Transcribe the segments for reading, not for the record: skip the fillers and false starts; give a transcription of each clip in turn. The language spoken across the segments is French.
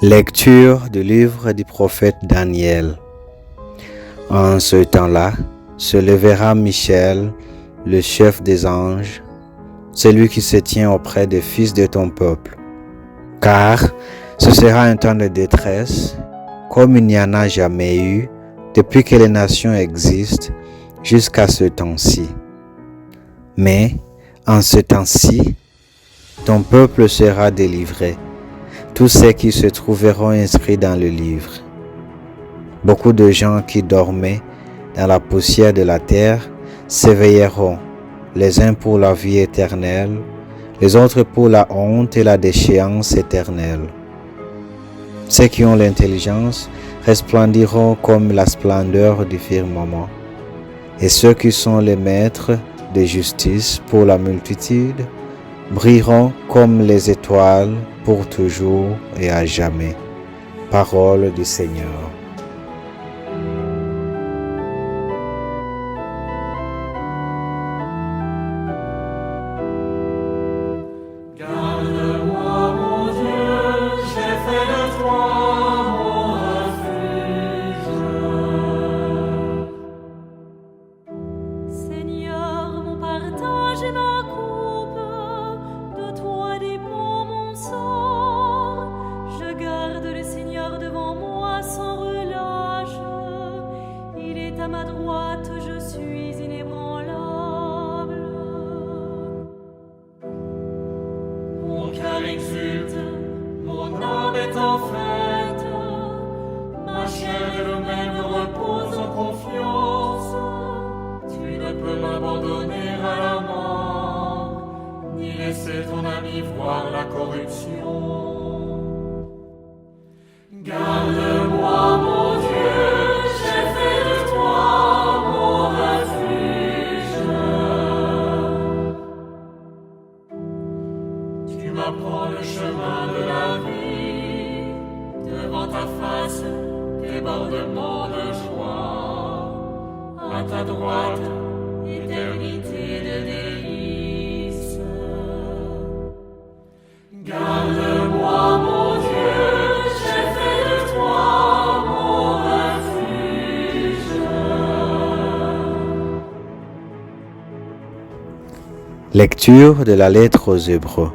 Lecture du livre du prophète Daniel. En ce temps-là, se lèvera Michel, le chef des anges, celui qui se tient auprès des fils de ton peuple. Car ce sera un temps de détresse, comme il n'y en a jamais eu depuis que les nations existent jusqu'à ce temps-ci. Mais en ce temps-ci, ton peuple sera délivré, tous ceux qui se trouveront inscrits dans le livre. Beaucoup de gens qui dormaient dans la poussière de la terre s'éveilleront, les uns pour la vie éternelle, les autres pour la honte et la déchéance éternelle. Ceux qui ont l'intelligence resplendiront comme la splendeur du firmament, et ceux qui sont les maîtres de justice pour la multitude brilleront comme les étoiles pour toujours et à jamais. Parole du Seigneur. Garde-moi, mon Dieu, j'ai fait de toi mon refuge. Seigneur, mon partage et ma coupe, de toi dépend mon sort. Je garde le Seigneur devant moi sans relâche. Il est à ma droite, je suis inébranlable. Mon cœur exulte, mon âme est en fête. Ma chair elle-même repose en confiance. Tu ne peux m'abandonner à la mort, ni laisser ton ami voir la corruption. Garde-moi, mon Dieu, j'ai fait de toi mon refuge. Tu m'apprends le chemin de la vie, devant ta face, débordement de joie. À ta droite, éternité de délices. Garde-moi, mon Dieu, j'ai fait de toi mon refuge. Lecture de la lettre aux Hébreux.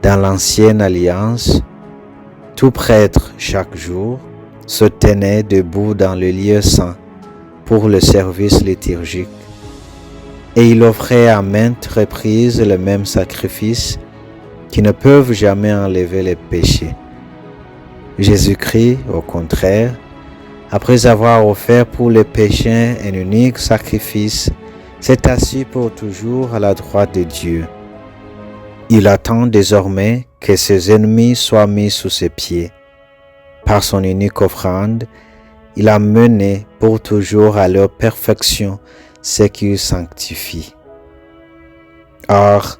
Dans l'ancienne alliance, tout prêtre chaque jour se tenait debout dans le lieu saint pour le service liturgique, et il offrait à maintes reprises les mêmes sacrifices qui ne peuvent jamais enlever les péchés. Jésus-Christ, au contraire, après avoir offert pour les péchés un unique sacrifice, s'est assis pour toujours à la droite de Dieu. Il attend désormais que ses ennemis soient mis sous ses pieds. Par son unique offrande, il a mené pour toujours à leur perfection ceux qu'il sanctifie. Or,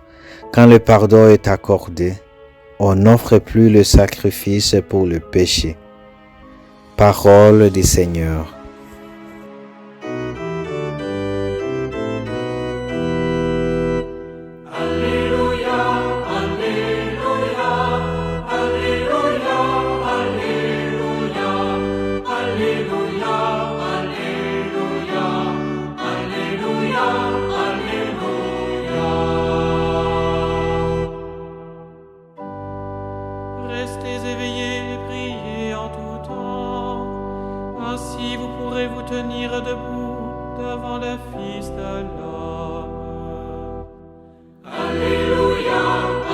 quand le pardon est accordé, on n'offre plus le sacrifice pour le péché. Parole du Seigneur. Alléluia, Alléluia, Alléluia, Alléluia, Alléluia, Alléluia, Alléluia, Alléluia. Restez éveillés et priez en tout temps. Ainsi vous pourrez vous tenir debout devant le Fils de l'homme. Alléluia,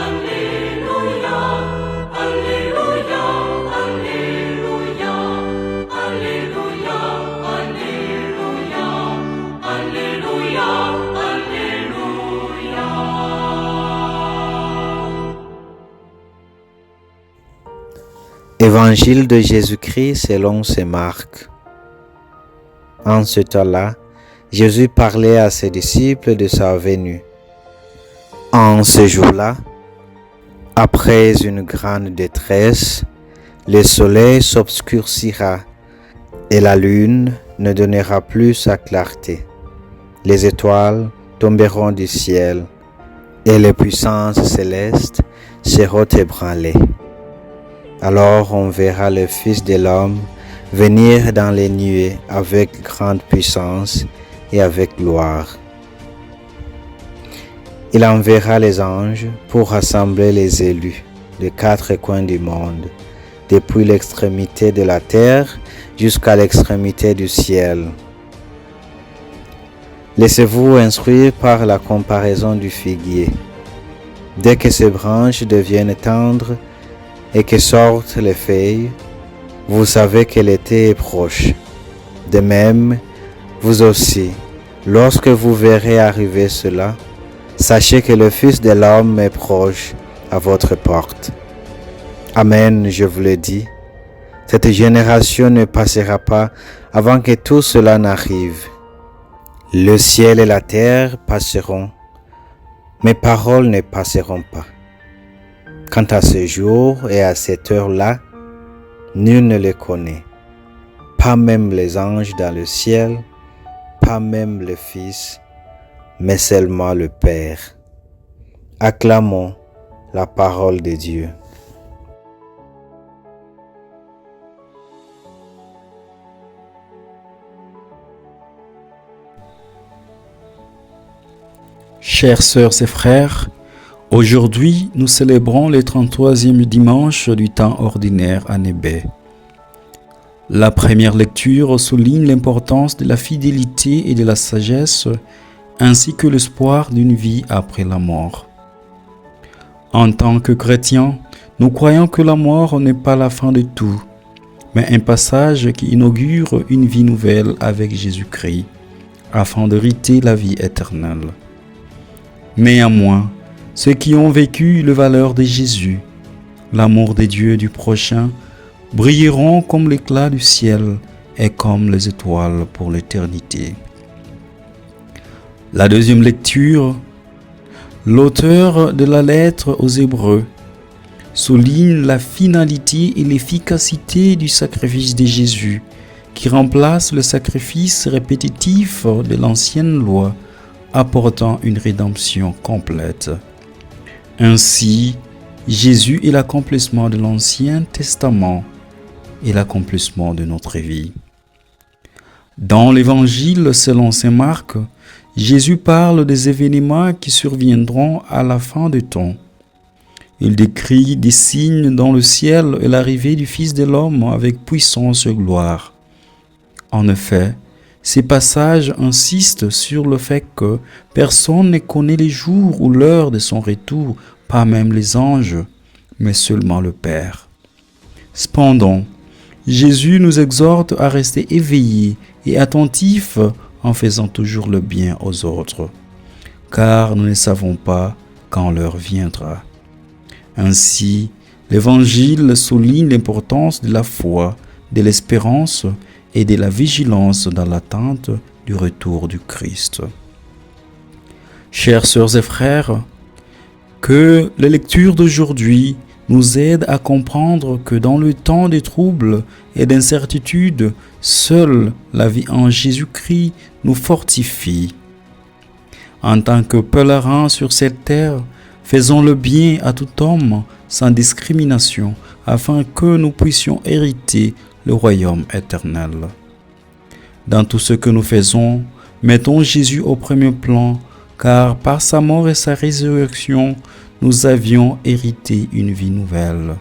Alléluia, Alléluia, Alléluia, Alléluia, Alléluia, Alléluia, Alléluia. Évangile de Jésus-Christ selon saint Marc. En ce temps-là, Jésus parlait à ses disciples de sa venue. En ce jour-là, après une grande détresse, le soleil s'obscurcira et la lune ne donnera plus sa clarté. Les étoiles tomberont du ciel et les puissances célestes seront ébranlées. Alors on verra le Fils de l'homme venir dans les nuées avec grande puissance et avec gloire. Il enverra les anges pour rassembler les élus des 4 coins du monde, depuis l'extrémité de la terre jusqu'à l'extrémité du ciel. Laissez-vous instruire par la comparaison du figuier. Dès que ses branches deviennent tendres et que sortent les feuilles, vous savez que l'été est proche. De même, vous aussi, lorsque vous verrez arriver cela, sachez que le Fils de l'homme est proche à votre porte. Amen, je vous le dis, cette génération ne passera pas avant que tout cela n'arrive. Le ciel et la terre passeront, mes paroles ne passeront pas. Quant à ce jour et à cette heure-là, nul ne les connaît, pas même les anges dans le ciel, pas même le Fils, mais seulement le Père. Acclamons la parole de Dieu. Chères sœurs et frères, aujourd'hui nous célébrons le 33e dimanche du temps ordinaire année B. La première lecture souligne l'importance de la fidélité et de la sagesse, ainsi que l'espoir d'une vie après la mort. En tant que chrétiens, nous croyons que la mort n'est pas la fin de tout, mais un passage qui inaugure une vie nouvelle avec Jésus-Christ, afin d'hériter la vie éternelle. Néanmoins, ceux qui ont vécu les valeurs de Jésus, l'amour de Dieu et du prochain, brilleront comme l'éclat du ciel et comme les étoiles pour l'éternité. La deuxième lecture, l'auteur de la lettre aux Hébreux souligne la finalité et l'efficacité du sacrifice de Jésus, qui remplace le sacrifice répétitif de l'ancienne loi, apportant une rédemption complète. Ainsi, Jésus est l'accomplissement de l'Ancien Testament et l'accomplissement de notre vie. Dans l'Évangile selon saint Marc, Jésus parle des événements qui surviendront à la fin du temps. Il décrit des signes dans le ciel et l'arrivée du Fils de l'homme avec puissance et gloire. En effet, ces passages insistent sur le fait que personne ne connaît les jours ou l'heure de son retour, pas même les anges, mais seulement le Père. Cependant, Jésus nous exhorte à rester éveillés et attentifs en faisant toujours le bien aux autres, car nous ne savons pas quand l'heure viendra. Ainsi, l'Évangile souligne l'importance de la foi, de l'espérance et de la vigilance dans l'attente du retour du Christ. Chères sœurs et frères, que les lectures d'aujourd'hui nous aident à comprendre que dans le temps des troubles et d'incertitudes, seule la vie en Jésus-Christ nous fortifie. En tant que pèlerins sur cette terre, faisons le bien à tout homme sans discrimination, afin que nous puissions hériter le royaume éternel. Dans tout ce que nous faisons, mettons Jésus au premier plan, car par sa mort et sa résurrection, nous avions hérité une vie nouvelle.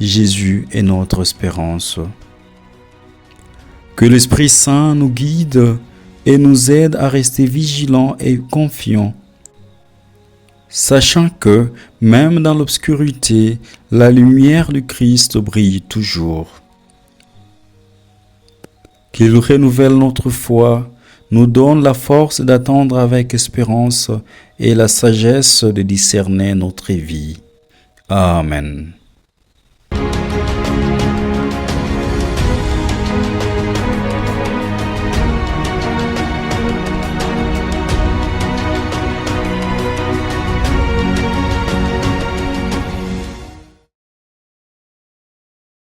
Jésus est notre espérance. Que l'Esprit Saint nous guide et nous aide à rester vigilants et confiants, sachant que, même dans l'obscurité, la lumière du Christ brille toujours. Qu'il renouvelle notre foi, nous donne la force d'attendre avec espérance et la sagesse de discerner notre vie. Amen.